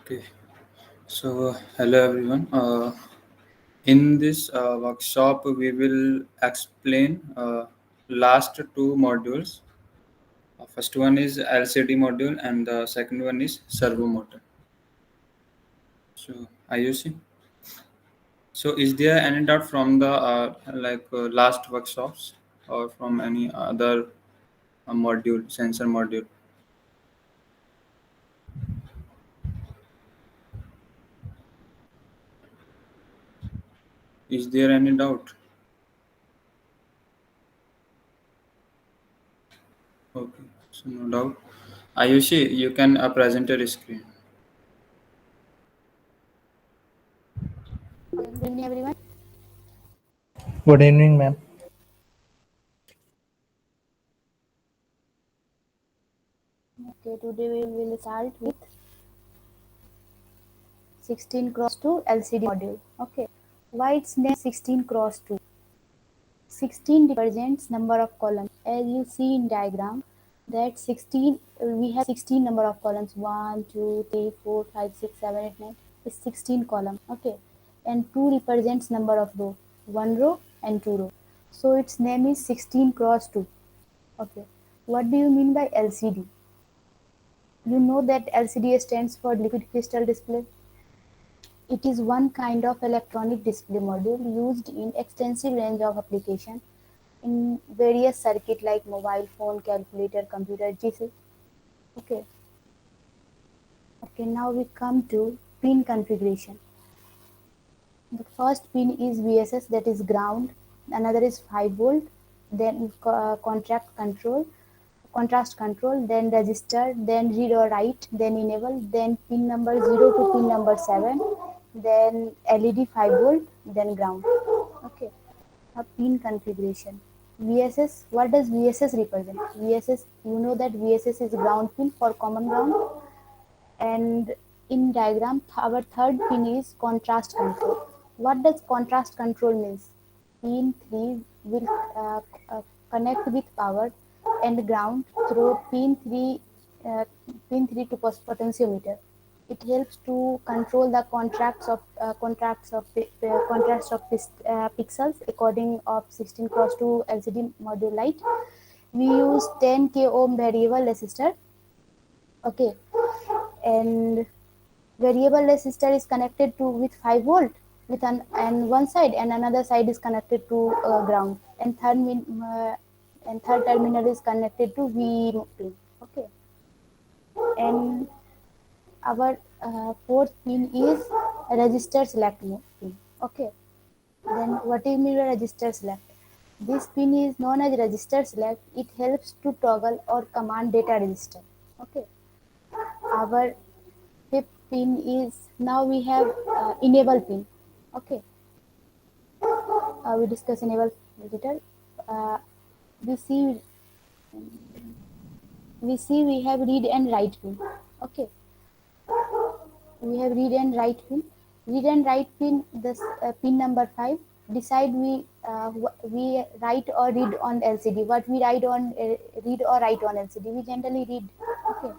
Okay, so hello everyone. In this workshop, we will explain last two modules. First one is LCD module, and the second one is servo motor. So, IUC. So, is there any doubt from the last workshops or from any other module, sensor module? Is there any doubt? Okay, so no doubt. Ayushi, you can present your screen. Good evening, everyone. Good evening, ma'am. Okay, today we will start with 16 cross 2 LCD module. Okay, why it's named 16 cross 2? 16 represents number of columns. As you see in diagram, that 16 we have 16 number of columns. 1, 2, 3, 4, 5, 6, 7, 8, 9 is 16 column. Okay, and 2 represents number of row. 1 row and 2 row. So its name is 16 cross 2. Okay, what do you mean by LCD? You know that LCD stands for liquid crystal display. It is one kind of electronic display module used in extensive range of application in various circuit like mobile phone, calculator, computer, etc. Okay. Okay, now we come to pin configuration. The first pin is VSS, that is ground. Another is 5 volt. Then contrast control, then register, then read or write, then enable, then pin number 0 to pin number 7, then LED 5 volt, then ground. Okay. A pin configuration. VSS, what does VSS represent? VSS, you know that VSS is ground pin for common ground, and in diagram our third pin is contrast control. What does contrast control means? Pin 3 will connect with power and ground through uh, pin 3 to potentiometer. It helps to control the contrast of pixels according of 16 cross 2 LCD module light. We use 10k ohm variable resistor. Okay, and variable resistor is connected to with 5 volt with an and one side, and another side is connected to ground, and third terminal is connected to V pin. Okay, and our fourth pin is register select pin. Okay, then what do you mean by register select? This pin is known as register select. It helps to toggle or command data register. Okay, our fifth pin is, now we have enable pin. Okay, we discuss enable later. Uh, we see we have read and write pin. Okay, we have read and write pin. Read and write pin, this pin number 5. Decide we write or read on LCD. What we write on read or write on LCD? We generally read. Okay,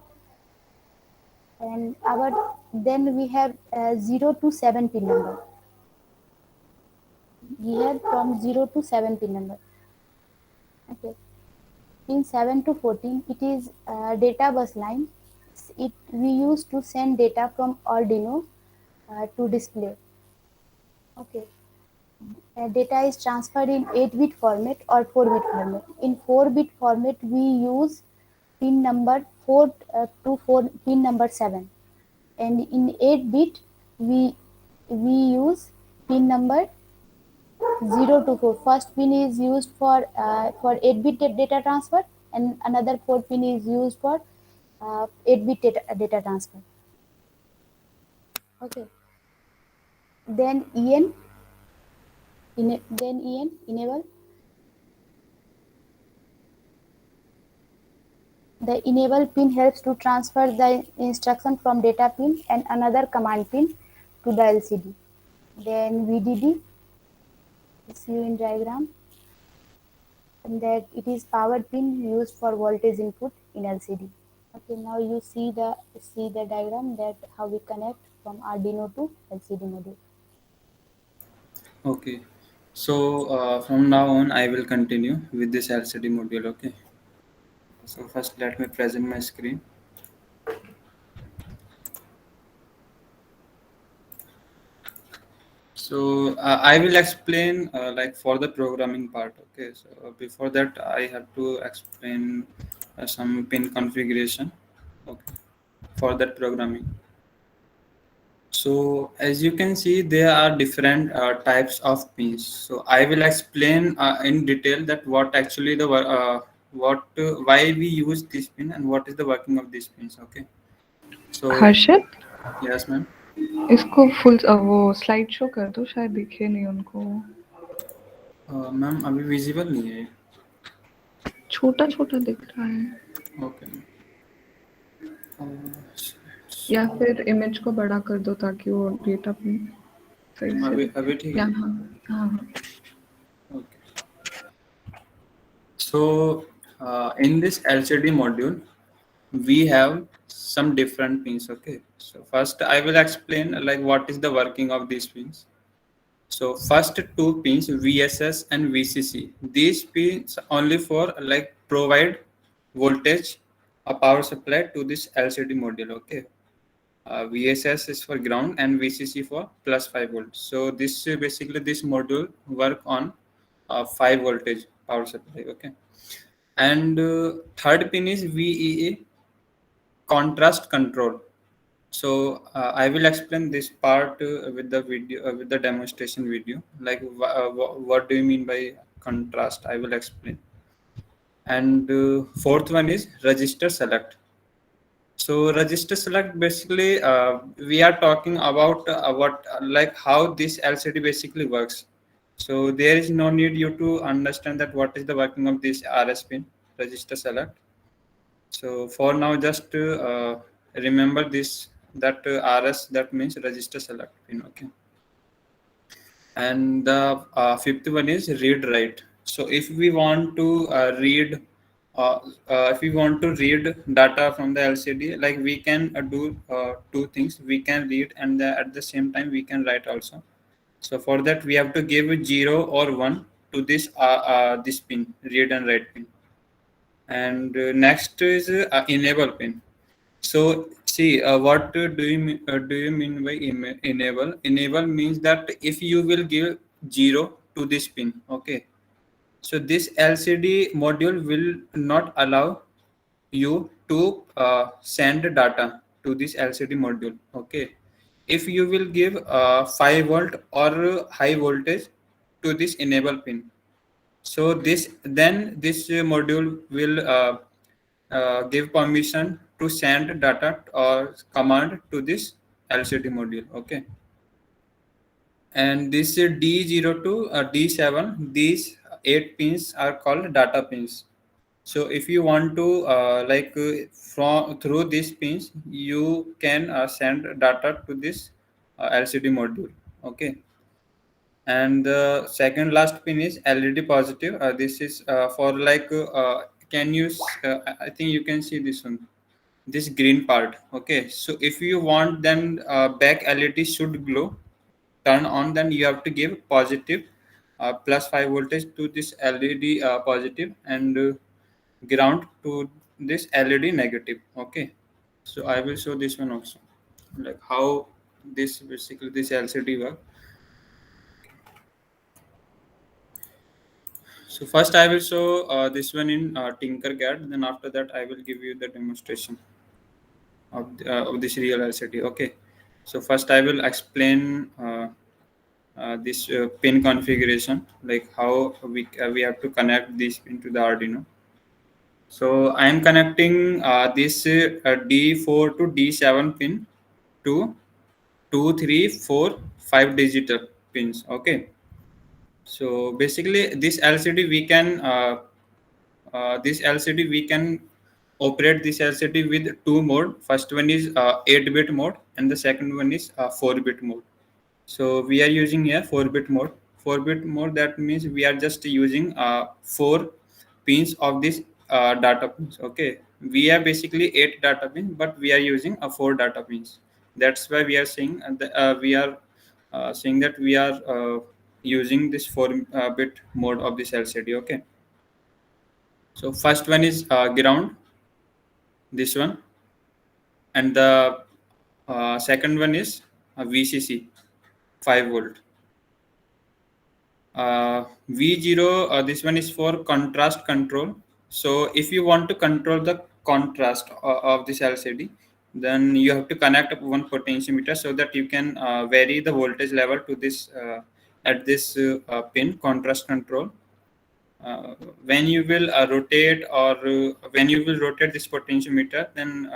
and our then we have 0 to 7 pin number. We have from 0 to 7 pin number. Okay, pin 7 to 14, it is data bus line. It we use to send data from Arduino to display. Okay, data is transferred in 8-bit format or 4-bit format. In 4-bit format, we use pin number 4 to 4 pin number 7, and in 8-bit we use pin number 0 to 4. First pin is used for 8-bit data transfer, and another 4 pin is used for 8-bit data transfer. Okay. Then EN enable. The enable pin helps to transfer the instruction from data pin and another command pin to the LCD. Then VDD, see in diagram, and that it is power pin used for voltage input in LCD. Okay, now you see the diagram that how we connect from Arduino to LCD module. Okay. So from now on, I will continue with this LCD module. Okay. So first, let me present my screen. So I will explain like for the programming part. Okay. So before that, I have to explain some pin configuration. Okay. For that programming. So as you can see, there are different types of pins. So I will explain in detail that what actually what why we use this pin and what is the working of these pins. Okay. So Harshit yes, ma'am. इसको full वो slide show कर दो शायद दिखे नहीं उनको ma'am अभी visible नहीं है. छोटा छोटा दिख रहा है ओके. या फिर इमेज को बड़ा कर दो ताकि वो डेटा अपनी सही से अभी दिखे अभी ठीक या है. हाँ हाँ हाँ Okay. So in this LCD module, we have some different pins. Okay. So first, I will explain like what is the working of these pins. So first two pins, VSS and VCC. These pins only for like provide voltage, a power supply to this LCD module. Okay. VSS is for ground and VCC for plus 5 volts. So this basically this module work on 5 voltage power supply. Okay. And third pin is VEA, contrast control. So I will explain this part with the video with the demonstration video. Like what do you mean by contrast? I will explain. And fourth one is register select. So register select basically we are talking about what like how this LCD basically works. So there is no need you to understand that what is the working of this RS pin register select. So for now, just remember this that RS that means register select pin. Okay. And the fifth one is read write. So if we want to if we want to read data from the LCD, like we can do two things. We can read and at the same time we can write also. So for that we have to give 0 or 1 to this pin, read and write pin. And next is enable pin. So see, what do you mean by enable? Enable means that if you will give 0 to this pin, okay. So this LCD module will not allow you to send data to this LCD module, okay. If you will give 5 volt or high voltage to this enable pin, so this module will give permission to send data or command to this LCD module. Okay. And this D0 to D7, these 8 pins are called data pins. So if you want to from through these pins, you can send data to this LCD module. Okay. And the second last pin is LED positive. This is for like can you I think you can see this one, this green part. Okay, so if you want then back LED should glow, turn on, then you have to give positive plus 5 voltage to this LED positive and ground to this LED negative. Okay, so I will show this one also, like how this basically this LCD work. So first I will show this one in Tinkercad. Then after that I will give you the demonstration of this real LCD. Okay. So first I will explain this pin configuration, like how we have to connect this pin to the Arduino. So I am connecting this D4 to D7 pin to 2, 3, 4, 5 digital pins. Okay. So basically this LCD we can operate this LCD with two mode. First one is 8-bit mode and the second one is 4-bit mode. So we are using here 4-bit mode. 4-bit mode, that means we are just using 4 pins of this data pins. Okay, we have basically 8 data pins, but we are using 4 data pins. That's why we are saying saying that we are using this 4-bit mode of this LCD. Okay, so first one is ground, this one, and the second one is VCC 5 volt. V0, this one is for contrast control. So if you want to control the contrast of this LCD, then you have to connect one potentiometer so that you can vary the voltage level to this at this pin, contrast control. When you will rotate when you will rotate this potentiometer, then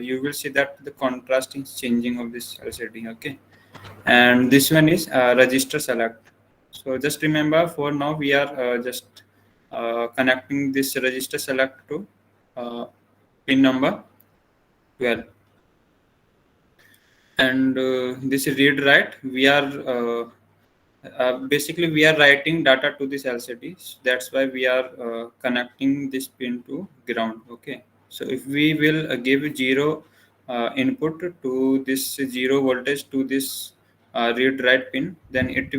you will see that the contrast is changing of this LCD. Okay, and this one is register select. So just remember, for now we are just connecting this register select to pin number 12, and this read write, we are basically we are writing data to this LCD. That's why we are connecting this pin to ground. Okay, so if we will give 0 input to this 0 voltage to this read write pin, then it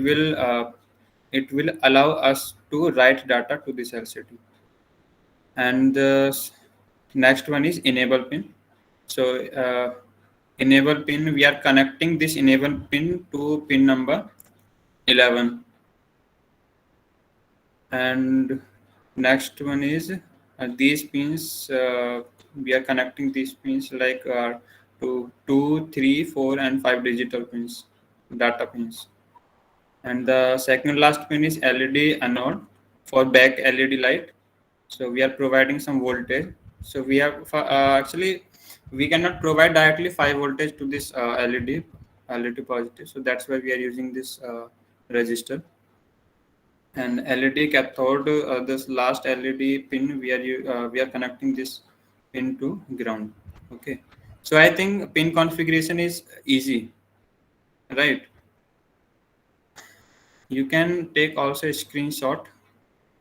will allow us to write data to this LCD. And the next one is enable pin. So enable pin, we are connecting this enable pin to pin number 11. And next one is these pins, we are connecting these pins like to 2, 3, 4 and 5 digital pins, data pins. And the second last pin is LED anode for back LED light. So we are providing some voltage. So we have actually we cannot provide directly 5 voltage to this LED positive. So that's why we are using this resistor. And LED cathode, this last LED pin, we are connecting this pin to ground. Okay, so I think pin configuration is easy, right? You can take also a screenshot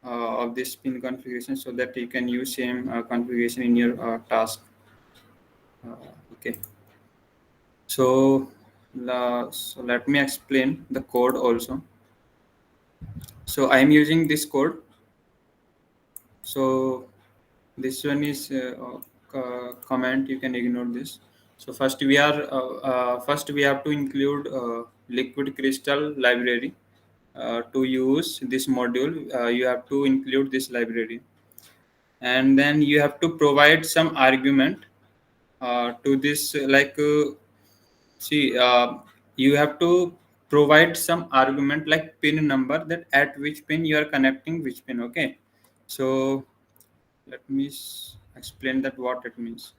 of this pin configuration so that you can use same configuration in your task. Okay, so let me explain the code also. So I am using this code. So this one is comment, you can ignore this. So first we have to include liquid crystal library. To use this module, you have to include this library, and then you have to provide some argument to this see you have to provide some argument like pin number, that at which pin you are connecting which pin. Okay, so let me explain that what it means.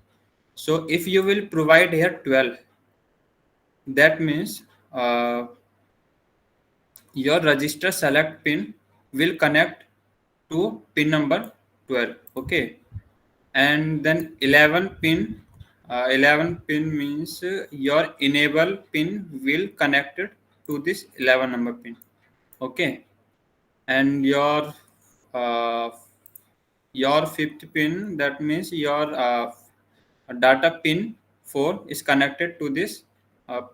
So if you will provide here 12, that means your register select pin will connect to pin number 12. Okay, and then 11 pin means your enable pin will connect it to this 11 number pin. Okay, and your fifth pin, that means your data pin 4 is connected to this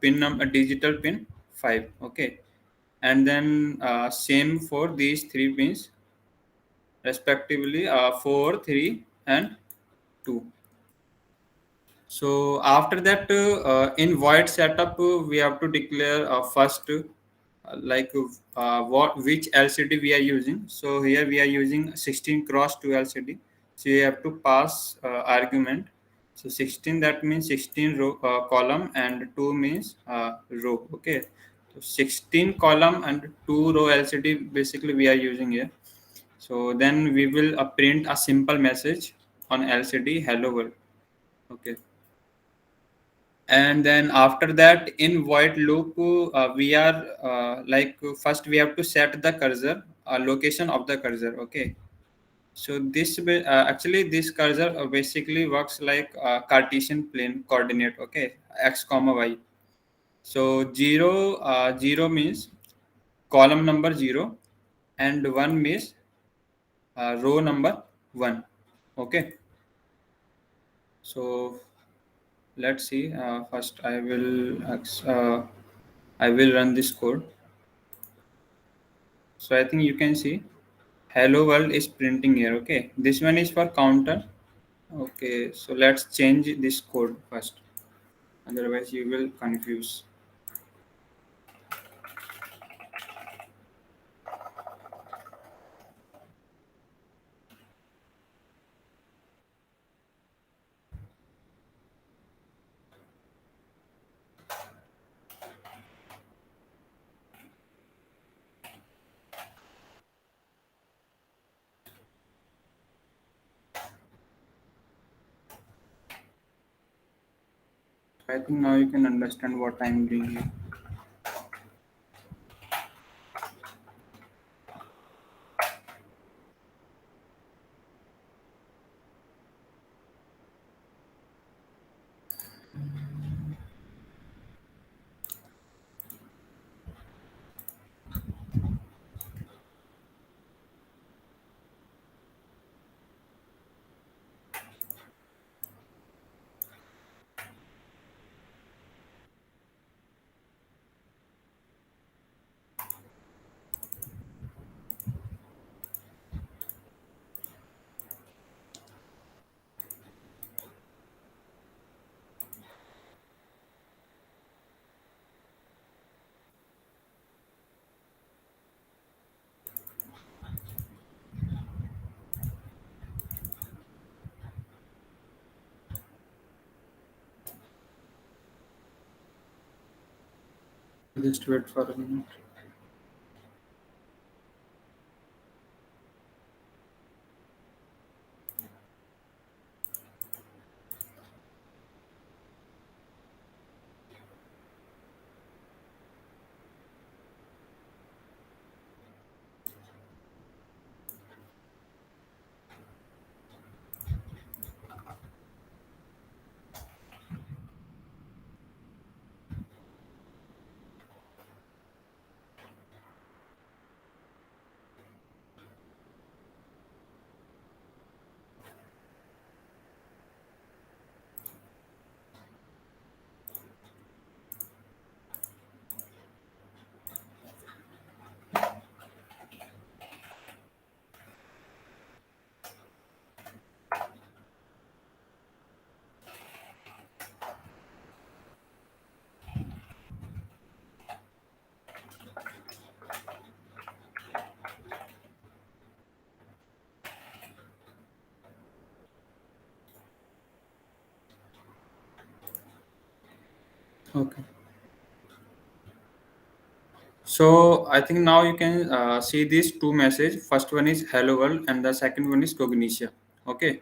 pin number digital pin 5. Okay, and then same for these 3 pins respectively, 4, 3 and 2. So after that, in void setup, we have to declare first which LCD we are using. So here we are using 16 cross 2 LCD. So you have to pass argument. So 16, that means 16 row column, and 2 means row. Okay, so 16 column and 2 row LCD basically we are using here. So then we will print a simple message on LCD, hello world. Okay, and then after that, in void loop, we are first we have to set the cursor location of the cursor. Okay, so this actually this cursor basically works like Cartesian plane coordinate. Okay, x comma y. So 0 means column number 0, and 1 means row number 1. Okay, so let's see. First I will run this code. So I think you can see hello world is printing here. Okay, this one is for counter. Okay, so let's change this code first, otherwise you will confuse. I think now you can understand what I'm doing here. Just wait for a minute. Okay, so I think now you can see these two message. First one is hello world and the second one is Cognitia. Okay,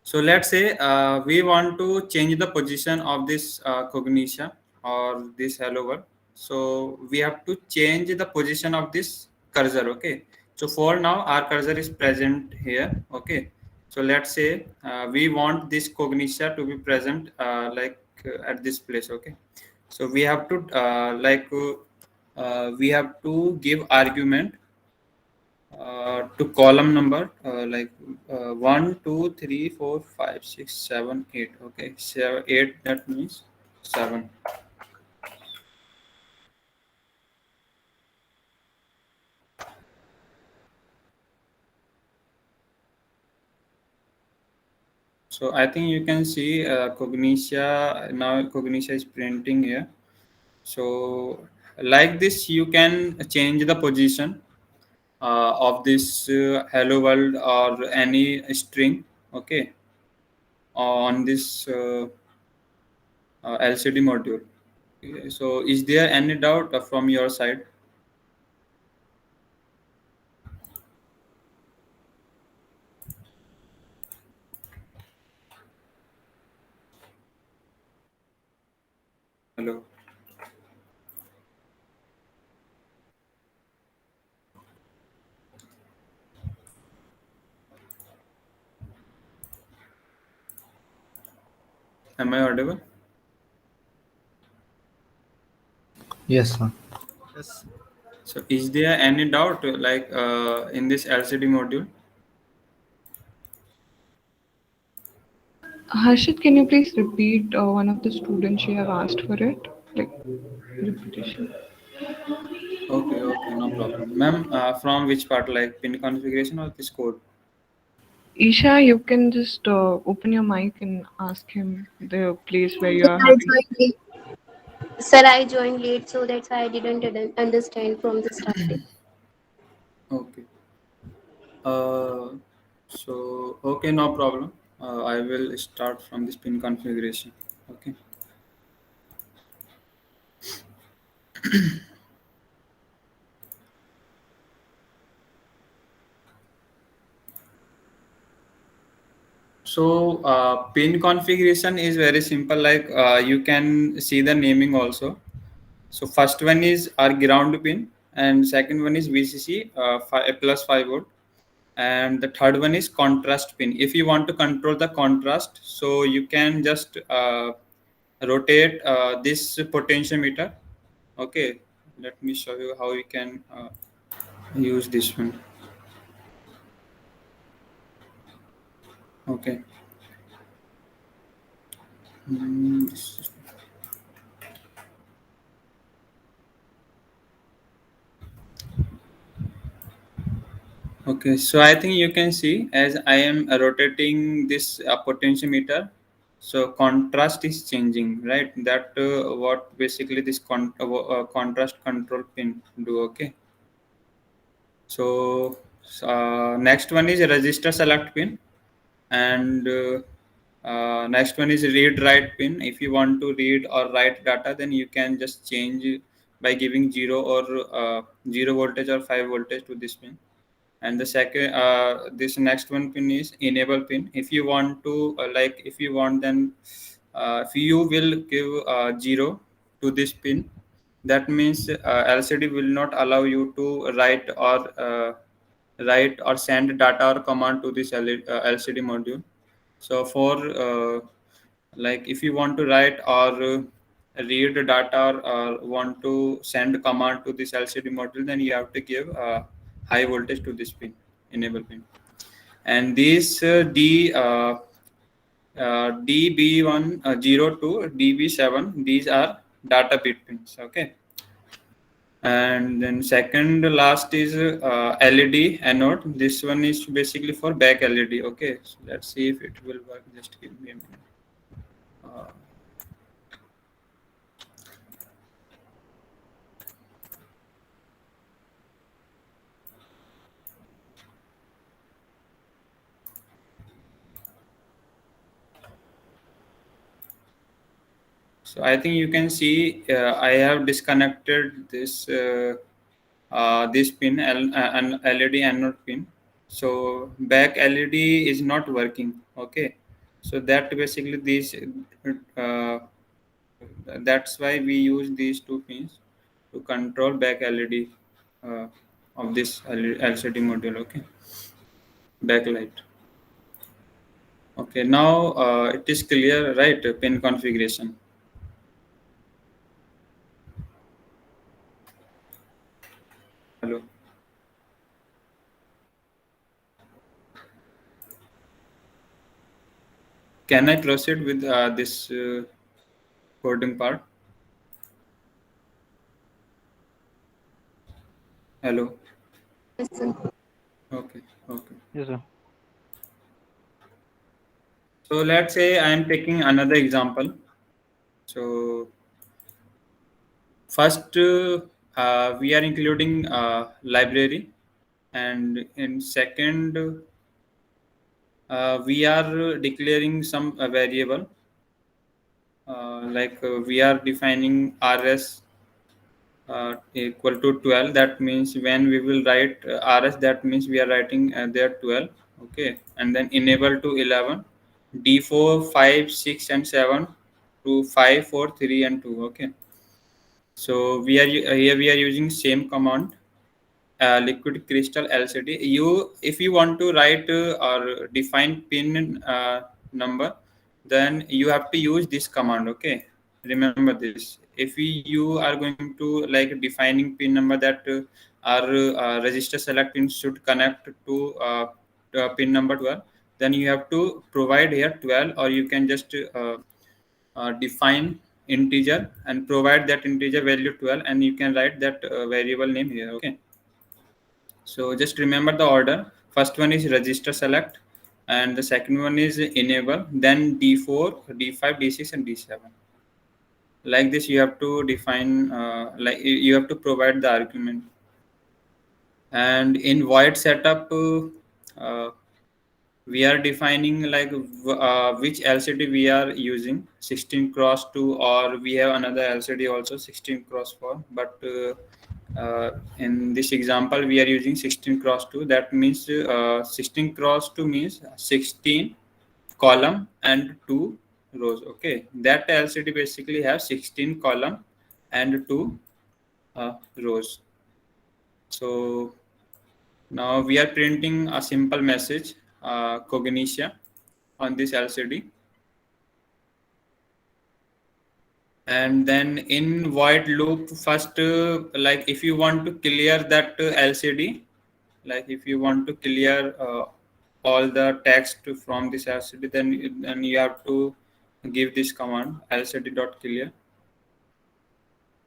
so let's say we want to change the position of this Cognitia or this hello world. So we have to change the position of this cursor. Okay, so for now our cursor is present here. Okay, so let's say we want this Cognitia to be present at this place. Okay, so we have to we have to give argument to column number 1 2 3 4 5 6 7 8. Okay, 8, that means 7. So I think you can see Cognitia, now Cognitia is printing here. So like this you can change the position of this hello world or any string. Okay, on this LCD module. So is there any doubt from your side? Hello. Am I audible? Yes, sir. So is there any doubt in this LCD module? Harshit, can you please repeat one of the students you have asked for it? Like repetition. Okay, no problem. Ma'am, from which part, like pin configuration or this code? Isha, you can just open your mic and ask him the place where you Sir, are I having. joined late. Sir, I joined late, so that's why I didn't understand from the starting. Okay. Uh, so, okay, no problem. I will start from this pin configuration. Okay. So, pin configuration is very simple. Like you can see the naming also. So, first one is our ground pin, and second one is VCC plus 5 volt, and the third one is contrast pin. If you want to control the contrast, so you can just rotate this potentiometer. Okay, let me show you how you can use this one. Okay. This is- Okay, so I think you can see as I am rotating this potentiometer, so contrast is changing, right? That what basically this contrast control pin do. Okay, so next one is register select pin, and next one is read write pin. If you want to read or write data, then you can just change by giving 0 voltage or 5 voltage to this pin. And the second this next one pin is enable pin. If you want to if you want, then if you will give 0 to this pin, that means LCD will not allow you to write or send data or command to this LCD module. So for if you want to write or read data, or want to send command to this LCD module, then you have to give high voltage to this pin, enable pin. And these DB1 0 to DB7, these are data bit pins. Okay. And then second last is LED anode. This one is basically for back LED. Okay, so let's see if it will work. Just give me a minute. Uh, So I think you can see I have disconnected this pin, an LED anode pin. So back LED is not working. Okay, so that basically uh, that's why we use these two pins to control back LED uh, of this LCD module. Okay, backlight. Okay, now it is clear, right? Pin configuration. Hello. Can I proceed with this coding part? Hello. Yes, sir. Okay. Yes, sir. So let's say I am taking another example. So first, we are including library, and in second, we are declaring some variable, we are defining rs equal to 12. That means when we will write rs, that means we are writing there 12. Okay, and then enable to 11, d4 5 6 and 7 to 5 4 3 and 2. Okay, so here we are using same command, liquid crystal LCD. If you want to write or define pin number, then you have to use this command. Okay, remember this. If you are going to defining pin number that our register select pin should connect to pin number 12, then you have to provide here 12, or you can just define integer and provide that integer value 12, and you can write that variable name here. Okay, so just remember the order. First one is register select, and the second one is enable, then d4, d5, d6, and d7. Like this you have to define, like you have to provide the argument. And in void setup, we are defining like which LCD we are using, 16 cross 2, or we have another LCD also 16 cross 4, but in this example we are using 16 cross 2. That means 16 cross 2 means 16 column and 2 rows. Okay, that LCD basically have 16 column and 2 rows. So now we are printing a simple message, Cognitia, on this LCD. And then in void loop, first, like if you want to clear that LCD, like if you want to clear all the text from this LCD, then you have to give this command lcd.clear.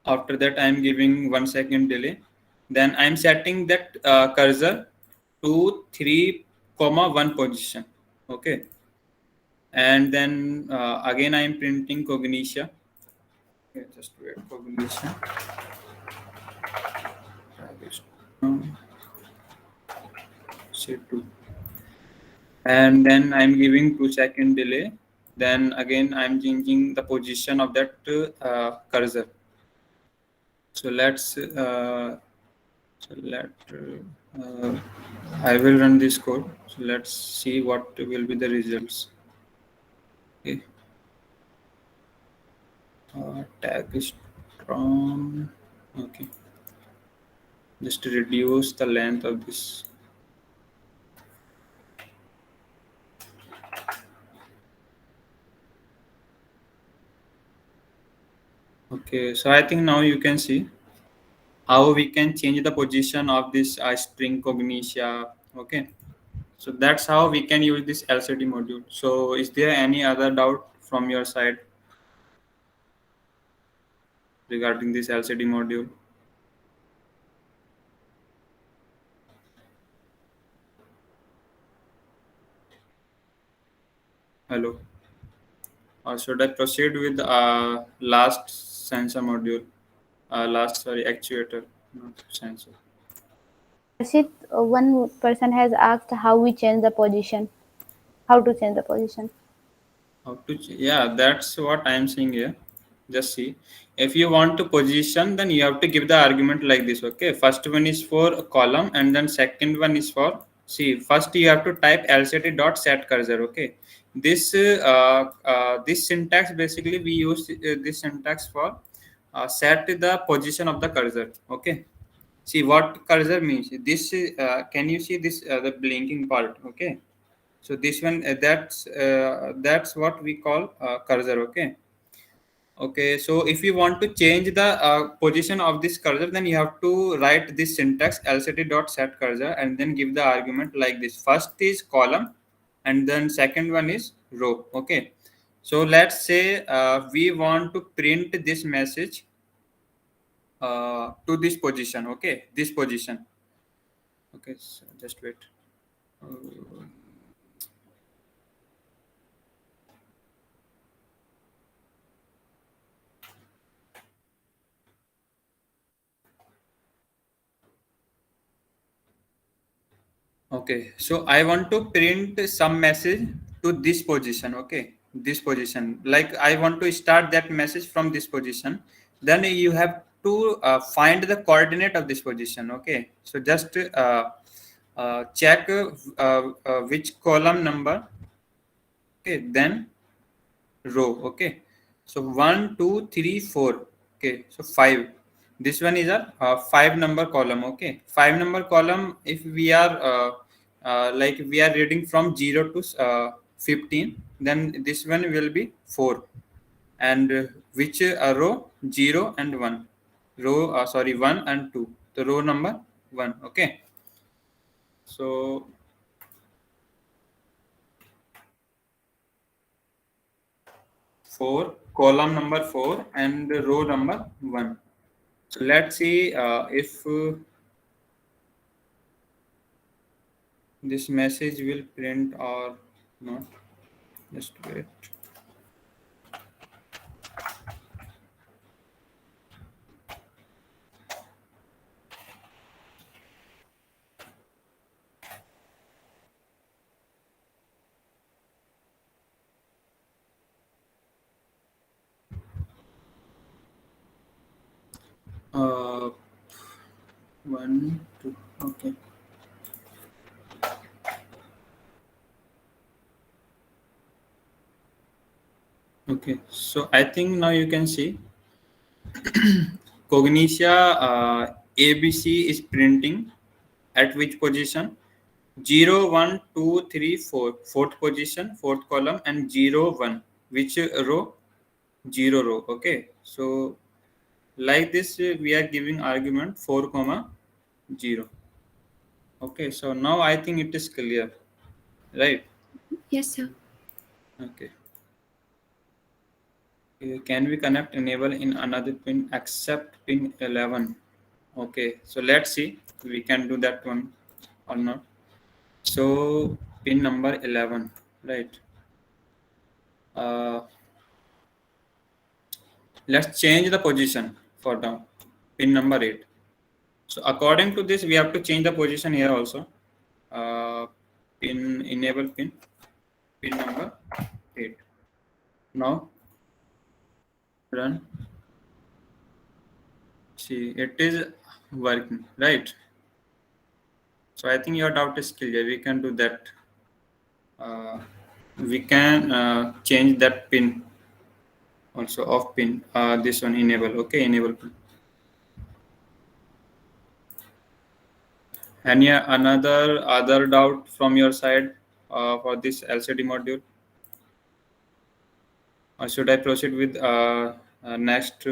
After that, I am giving 1 second delay. Then I am setting that cursor to 3,1 position. Okay, and then again I am printing Cognitia. Okay, just wait, Cognitia. Say 2. And then I'm giving 2 second delay. Then again I'm changing the position of that cursor. So let's I will run this code. So let's see what will be the results. Okay. Tag is strong. Okay. Just to reduce the length of this. Okay, so I think now you can see how we can change the position of this string Cognitia. Okay, so that's how we can use this LCD module. So is there any other doubt from your side regarding this LCD module? Hello, or should I proceed with last sensor module? Actuator, not sensor. Harshit, one person has asked how we change the position. How to change the position? Yeah, that's what I am saying here. Just see, if you want to position, then you have to give the argument like this. Okay, first one is for a column, and then second one is for, see, first you have to type lcd.set cursor. Okay, this this syntax, basically we use this syntax for set the position of the cursor. Okay, see what cursor means. This can you see this the blinking part? Okay, so this one, that's what we call cursor. Okay, so if you want to change the position of this cursor, then you have to write this syntax lcd.set cursor, and then give the argument like this. First is column, and then second one is row. Okay, so let's say we want to print this message to this position. Okay, this position. Okay, so just wait. Okay, so I want to print some message to this position. Okay, this position, like I want to start that message from this position. Then you have to find the coordinate of this position. Okay, so just check which column number. Okay, then row. Okay, so 1 2 3 4. Okay, so 5. This one is a 5 number column. Okay, 5 number column, if we are like we are reading from 0 to 15, then this one will be 4. And which row? 0 and 1 row, 1 and 2, the row number 1. Okay, so 4, column number 4, and row number 1. So let's see if this message will print or not. Just wait. Uh, 1, 2, okay. Okay, so I think now you can see Cognitia ABC is printing at which position? 0, 1, 2, 3, 4. Fourth position, fourth column, and 0, 1. Which row? 0 row. Okay, so like this we are giving argument 4 comma 0. Okay, so now I think it is clear, right? Yes, sir. Okay. Can we connect enable in another pin except pin 11? Okay, so let's see we can do that one or not. So pin number 11, right? Let's change the position for down. Pin number 8. So according to this, we have to change the position here also. Pin enable pin number 8. Now run. See, it is working, right? So I think your doubt is clear. We can do that. We can change that pin also off pin. This one enable. Okay, enable pin. Any other doubt from your side for this LCD module? Or should I proceed with next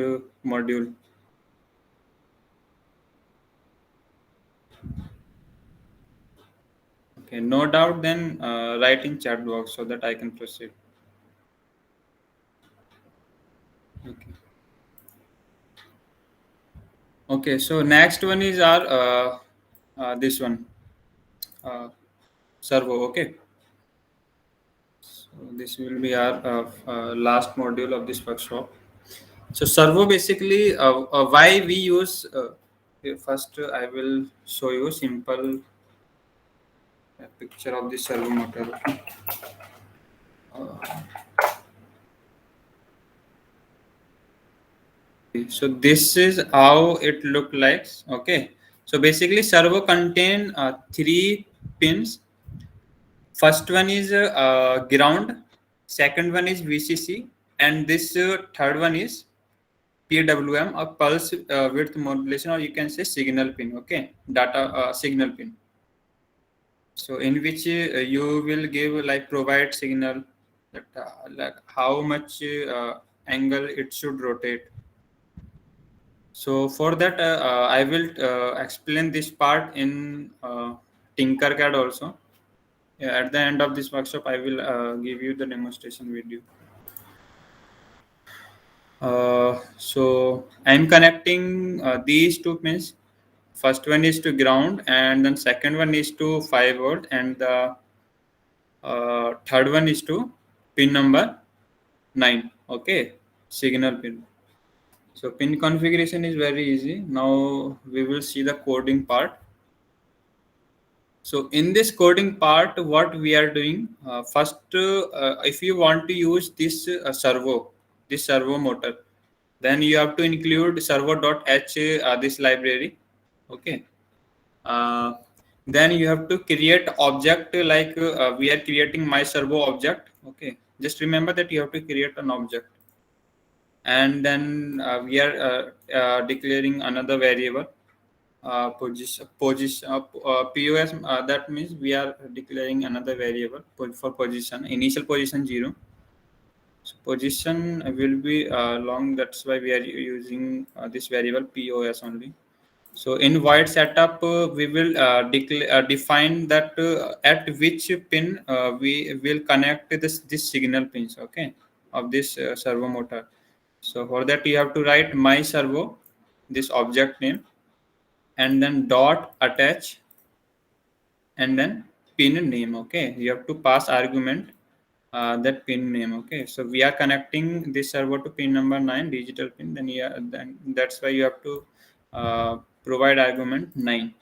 module? Okay, no doubt, then write in chat box so that I can proceed. Okay. Okay, so next one is our this one servo. Okay, so this will be our last module of this workshop. So servo basically why we use first I will show you simple picture of the servo motor. So this is how it look like. Okay, so basically servo contain 3 pins. First one is ground, second one is VCC, and this third one is PWM or pulse width modulation, or you can say signal pin. Okay, data signal pin. So in which you will give like provide signal that like how much angle it should rotate. So for that I will explain this part in Tinkercad also. At the end of this workshop I will give you the demonstration video. So I'm connecting these 2 pins. First one is to ground, and then second one is to 5 volt, and the third one is to pin number 9. Okay, signal pin. So pin configuration is very easy. Now we will see the coding part. So in this coding part, what we are doing first, if you want to use this servo motor, then you have to include servo.h this library. Okay. Then you have to create object like we are creating my servo object. Okay. Just remember that you have to create an object, and then we are declaring another variable. Position POS, that means we are declaring another variable for position. Initial position 0. So position will be long, that's why we are using this variable POS only. So in void setup we will define that at which pin we will connect this signal pins. Okay, of this servo motor. So for that you have to write my servo, this object name, and then dot attach, and then pin name. Okay, you have to pass argument that pin name. Okay, so we are connecting this servo to pin number 9, digital pin. Then yeah, then that's why you have to provide argument 9.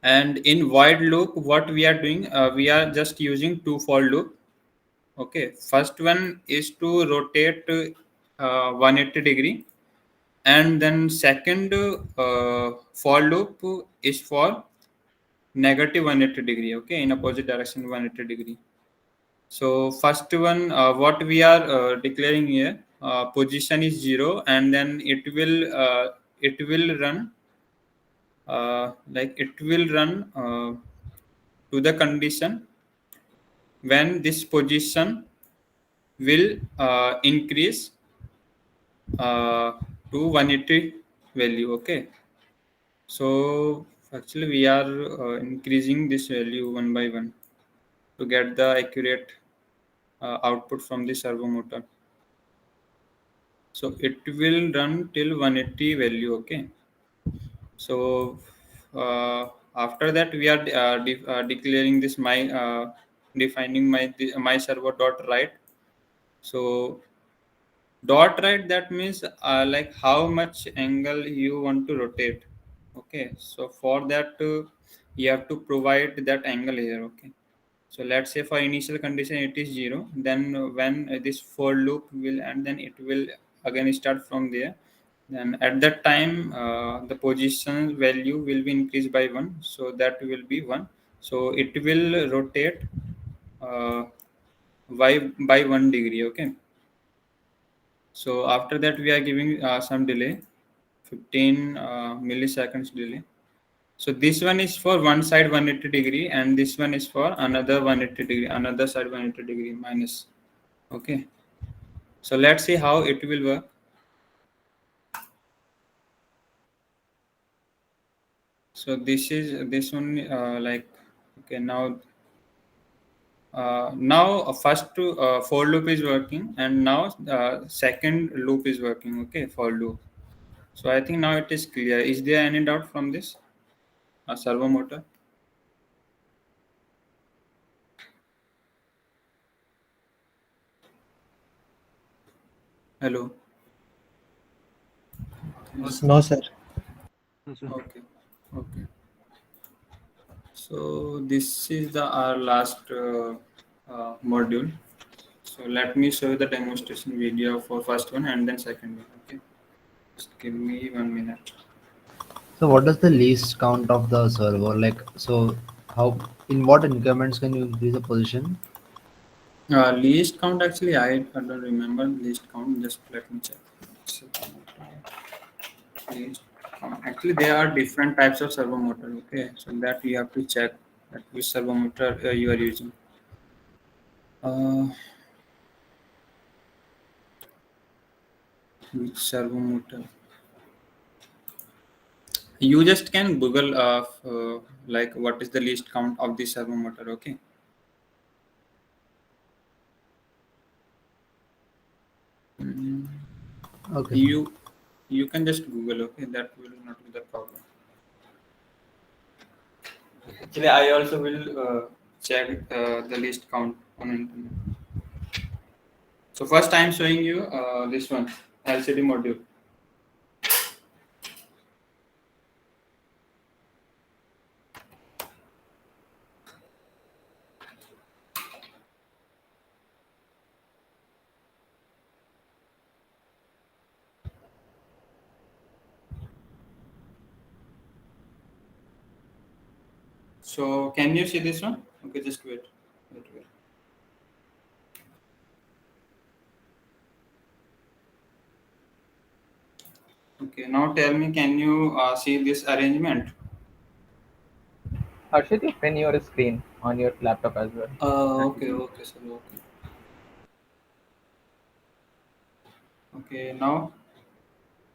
And in void loop, what we are doing, we are just using two for loop. Okay, first one is to rotate 180 degree, and then second for loop is for negative 180 degree. Okay, in opposite direction 180 degree. So first one, what we are declaring here, position is 0, and then it will run like it will run to the condition when this position will increase to 180 value. Okay, so actually we are increasing this value one by one to get the accurate output from the servo motor. So it will run till 180 value. Okay, so after that we are declaring this my defining my servo dot write. So dot right, that means like how much angle you want to rotate. Okay, so for that you have to provide that angle here. Okay, so let's say for initial condition it is 0, then when this for loop will end, then it will again start from there. Then at that time the position value will be increased by 1, so that will be 1. So it will rotate uh, by 1 degree. Okay, so after that we are giving some delay, 15 milliseconds delay. So this one is for one side 180 degree, and this one is for another 180 degree, another side 180 degree minus. Okay, so let's see how it will work. So this one like, okay, now first for loop is working, and now second loop is working. Okay, for loop. So I think now it is clear. Is there any doubt from this servo motor? Hello. No, sir. Okay. Okay. So this is the our last module. So let me show you the demonstration video for first one and then second one. Okay. Just give me 1 minute. So what is the least count of the server? Like, so how, in what increments can you increase the position? Least count, actually I don't remember least count. Just let me check. Least count. Actually there are different types of servo motor. Okay, so that you have to check that which servo motor you are using. Which servo motor? You just can Google like what is the least count of the servo motor. Okay. Okay. You can just Google. Okay, that will not be the problem. Actually, I also will check the least count on internet. So first I am showing you this one LCD module. So can you see this one? Okay, just wait. Wait. Okay, now tell me, can you see this arrangement? Harshit, you pin your screen on your laptop as well. Okay, sir. Okay. Okay, now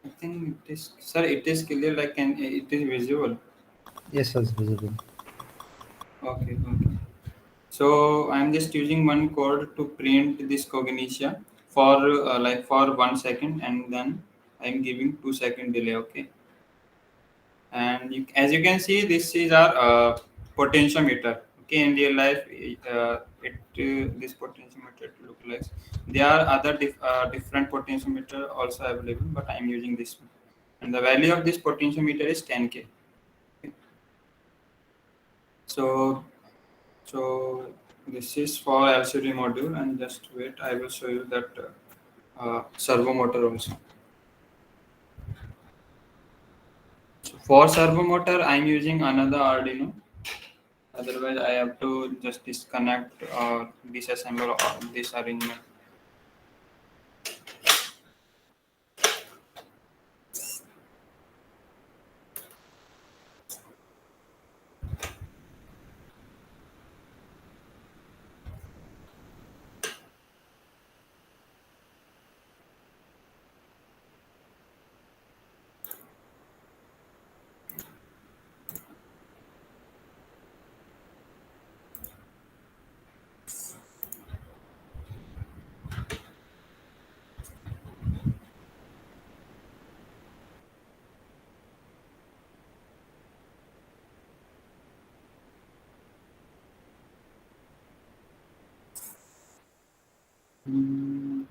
I think it is, sir. It is clear. Like, it is visible. Yes, sir, it's visible. Okay. So I'm just using one code to print this cognitia for for 1 second, and then I'm giving 2 second delay. Okay, and as you can see, this is our potentiometer. Okay, in real life, this potentiometer look like. There are other different potentiometer also available, but I'm using this one, and the value of this potentiometer is 10K. Okay. So this is for LCD module, and just wait, I will show you that servo motor also. So for servo motor, I'm using another Arduino. Otherwise, I have to just disconnect or disassemble this arrangement. Mm.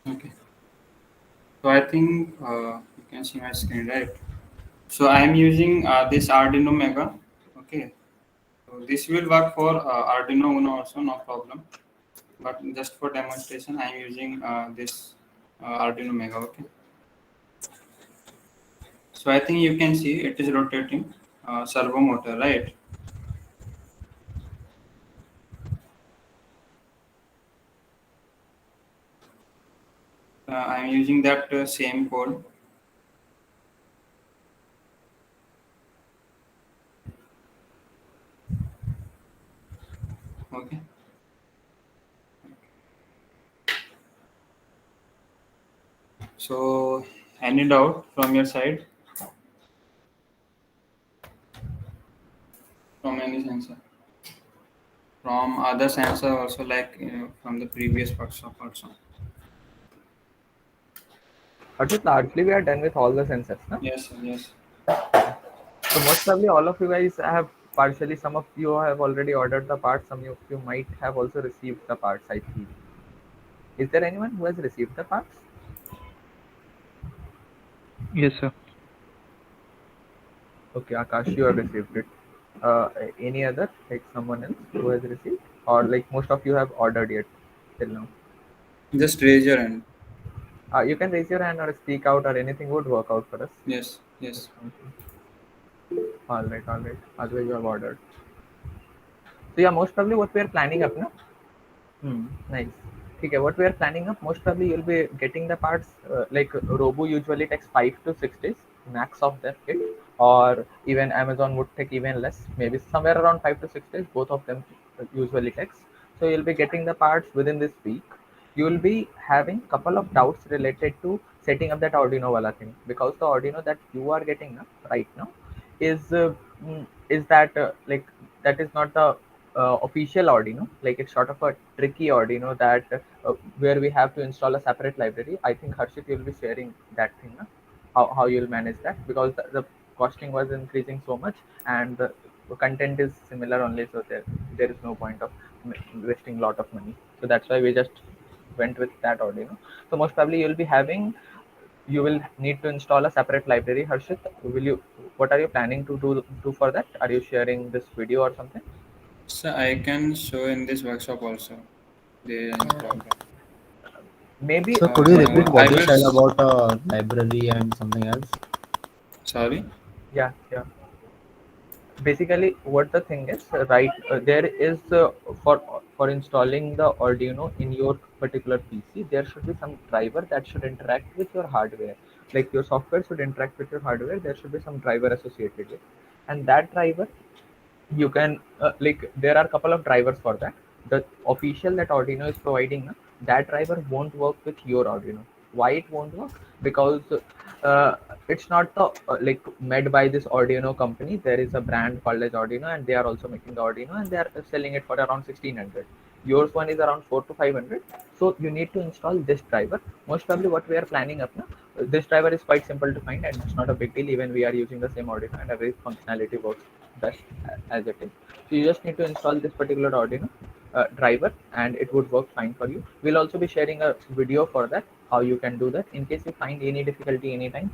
Okay. So I think you can see my screen, right? So I am using this Arduino Mega. Okay. So this will work for Arduino Uno also, no problem. But just for demonstration, I am using this Arduino Mega. Okay. So I think you can see it is rotating servo motor, right? I am using that same code. Okay. So any doubt from your side? From any sensor? From other sensor also, like from the previous workshop also. Harshit, largely we are done with all the sensors, no? Yes, sir, yes. So most probably all of you guys have partially, some of you have already ordered the parts, some of you might have also received the parts, I feel. Is there anyone who has received the parts? Yes, sir. Okay, Akash, you have received it. Any other, like someone else who has received? Or like most of you have ordered yet till now? Just raise your hand. You can raise your hand or speak out or anything would work out for us. Yes, yes. All right, all right. Otherwise you have ordered. So yeah, most probably what we are planning up now. Nice. Okay, what we are planning up, most probably you'll be getting the parts like Robo usually takes 5 to 6 days max of their kit, or even Amazon would take even less, maybe somewhere around 5 to 6 days. Both of them usually takes. So you'll be getting the parts within this week. You will be having couple of doubts related to setting up that Arduino wala thing, because the Arduino that you are getting right now is is that like that is not the official Arduino. Like it's sort of a tricky Arduino that where we have to install a separate library. I think Harshit will be sharing that thing. No? How you'll manage that, because the costing was increasing so much and the content is similar only. So there is no point of wasting a lot of money. So that's why we just went with that Arduino. So most probably you'll be having, you will need to install a separate library. Harshit, will you, what are you planning to do for that? Are you sharing this video or something? So I can show in this workshop also. There is problem. Maybe So could you repeat I what you will. said about a library and something else? Sorry. yeah. Basically what the thing is, right, there is for installing the Arduino in your particular PC, there should be some driver that should interact with your hardware. Like your software should interact with your hardware, there should be some driver associated with, and that driver you can like there are a couple of drivers for that. The official that Arduino is providing na, that driver won't work with your Arduino. Why it won't work? Because uh, it's not the like made by this Arduino company. There is a brand called as Arduino, and they are also making the Arduino, and they are selling it for around 1600. Yours one is around 4 to 500. So you need to install this driver. Most probably what we are planning up now, this driver is quite simple to find, and it's not a big deal. Even we are using the same Arduino, and every functionality works best as it is. So you just need to install this particular Arduino driver, and it would work fine for you. We'll also be sharing a video for that, how you can do that. In case you find any difficulty anytime,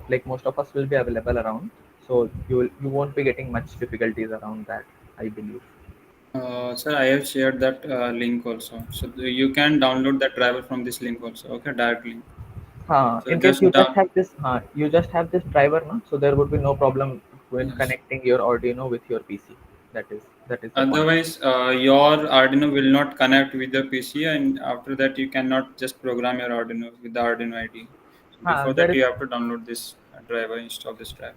like most of us will be available around, so you won't be getting much difficulties around that, I believe. Sir, I have shared that link also. So you can download that driver from this link also. Okay, direct link. So In case just down. you just have this driver, no? So there would be no problem with Yes. connecting your Arduino with your PC. That is the point. Otherwise, your Arduino will not connect with the PC, and after that, you cannot just program your Arduino with the Arduino ID. So before There that, is you have to download this driver, install this driver.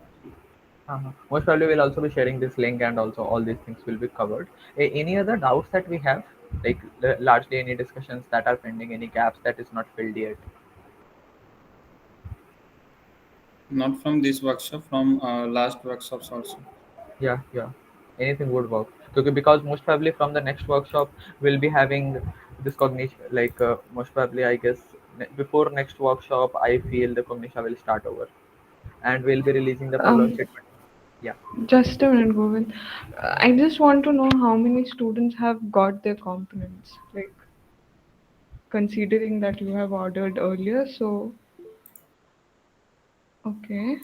most probably we'll also be sharing this link, and also all these things will be covered. Any other doubts that we have, like largely any discussions that are pending, any gaps that is not filled yet? Not from this workshop, from last workshops also. Yeah. Anything would work. Okay, because most probably from the next workshop we'll be having this cognition. Like most probably, I guess before next workshop, I feel the cognition will start over, and we'll be releasing the problem Um, statement. Yeah. just a minute, Govind. I just want to know how many students have got their components. Like, considering that you have ordered earlier, so okay.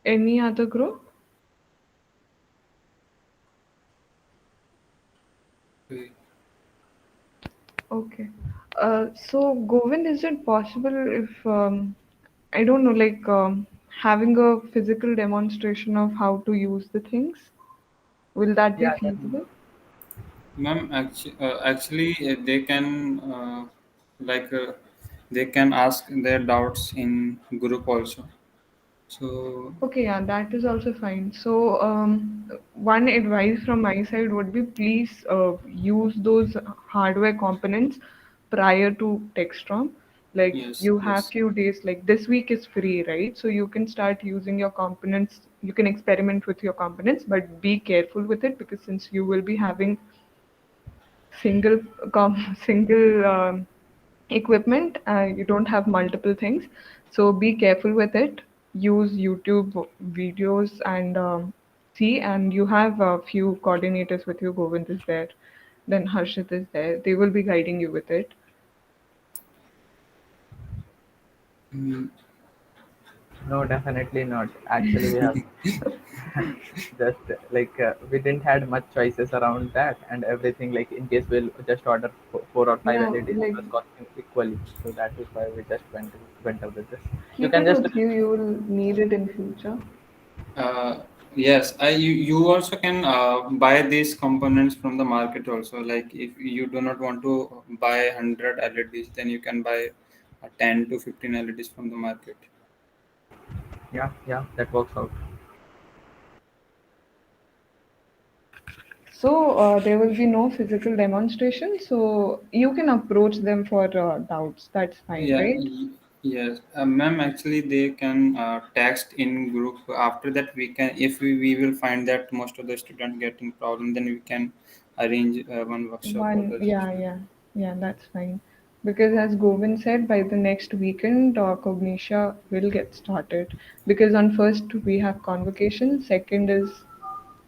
Any other group? Okay. Okay. So Govind, is it possible if I don't know, like having a physical demonstration of how to use the things? Will that be Yeah. feasible? Ma'am, actually, they can like they can ask their doubts in group also. So Okay, yeah, that is also fine. So, one advice from my side would be please use those hardware components prior to Textron. Like yes, you have yes. few days, like this week is free, right? So you can start using your components. You can experiment with your components, but be careful with it because since you will be having single single equipment, you don't have multiple things, so be careful with it. Use YouTube videos and see, and you have a few coordinators with you. Govind is there, then Harshit is there, they will be guiding you with it. Mm, No, definitely not. Actually, we have just we didn't had much choices around that, and everything, like in case we'll just order four or five Yeah, LEDs, it like was costing equally. So that is why we just went up with this. You keep can it just with you, you will need it in future. yes, you also can buy these components from the market also. Like if you do not want to buy 100 LEDs, then you can buy 10 to 15 LEDs from the market. yeah, that works out. So there will be no physical demonstration, so you can approach them for doubts, that's fine, Yeah, right? yes, ma'am. Actually, they can text in group. After that, we can, if we will find that most of the student getting problem, then we can arrange one workshop for One, the yeah, student. yeah, that's fine. Because as Govind said, by the next weekend, Cognitia will get started. Because on first we have convocation, second is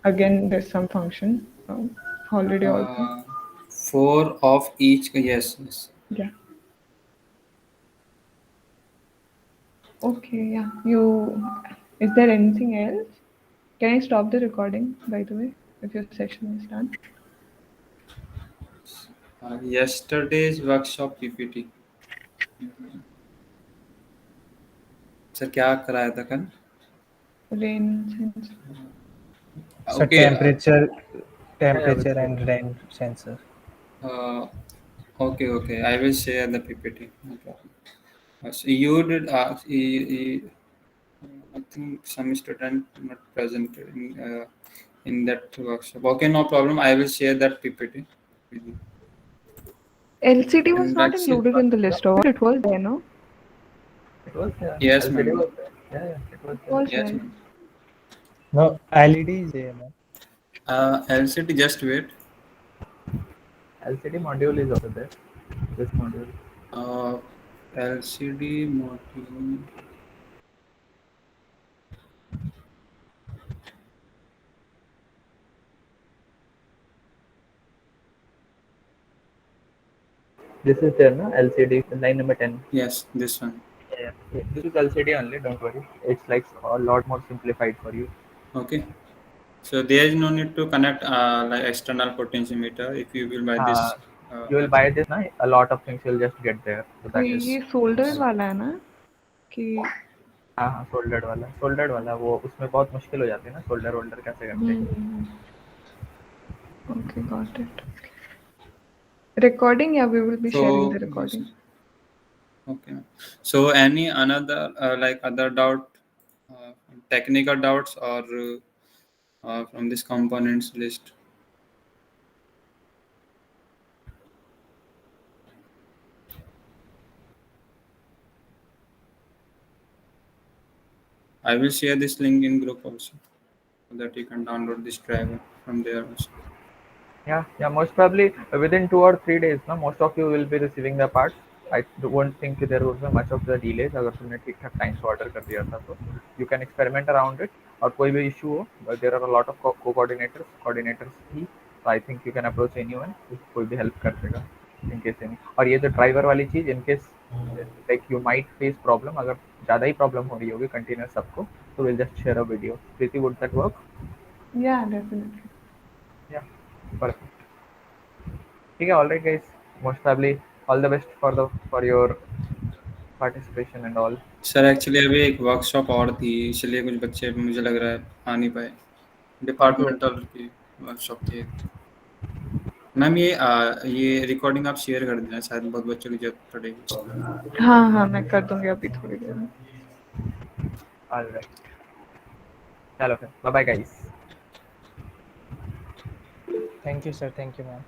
again there's some function, holiday also. Uh, four of each. Yes, yes. Yeah. Okay, yeah. You, is there anything else? Can I stop the recording, by the way, if your session is done? Yesterday's workshop PPT. Sir क्या कराया था कल? Rain sensor. So Okay. temperature and rain sensor. Okay. I will share the PPT. No problem. So you did. I think some student not present in that workshop. Okay, no problem. I will share that PPT with you. LCD was And not that's it. included in the list, or it was there, no? It was there. Yes, LCD ma'am. was there. Yeah, it was It there. was Yes, there. ma'am. No, LED is there, man. LCD, just wait. LCD module is also there. This module. LCD module. This is there, no? LCD line number 10. Yes, this one. Yeah. This is LCD only. Don't worry. It's like a lot more simplified for you. Okay. So there is no need to connect like external potentiometer if you will buy this. You will buy this, na? A lot of things you'll just get there. So that ये is. ये soldered वाला है ना कि हाँ, soldered वाला वो उसमें बहुत मुश्किल हो जाती है ना, सोल्डर वोल्डर कैसे करते हैं. Okay, got it. Recording, yeah, we will be sharing the So recording. okay. So any another like other doubt, technical doubts or from this components list? I will share this link in group also, so that you can download this driver from there also. Yeah, most probably within 2 or 3 days ना most of you will be receiving the parts. I won't think there will be much of the delays अगर तुमने ठीक ठाक time से order कर दिया था तो you can experiment around it. और कोई भी issue हो, there are a lot of coordinators he, so I think you can approach anyone, कोई भी help कर देगा in case any. और ये जो ड्राइवर वाली चीज़ in case like you might face problem, अगर ज़्यादा ही प्रॉब्लम हो रही होगी कंटिन्यूस सबको, तो we'll just share a video. Preeti, would that work? Yeah, definitely. Yeah, perfect. ठीक है, all right guys. Most probably all the best for your participation and all. Sir actually अभी एक वर्कशॉप और थी, इसलिए कुछ बच्चे मुझे लग रहा है आ नहीं पाए. डिपार्टमेंटल की वर्कशॉप थी. मैम ये रिकॉर्डिंग आप शेयर कर देना, शायद बहुत बच्चों की जरूरत पड़ेगी. हाँ मैं कर दूंगी अभी थोड़ी देर में. All right. चलो फिर, bye bye guys. Thank you, sir. Thank you, ma'am.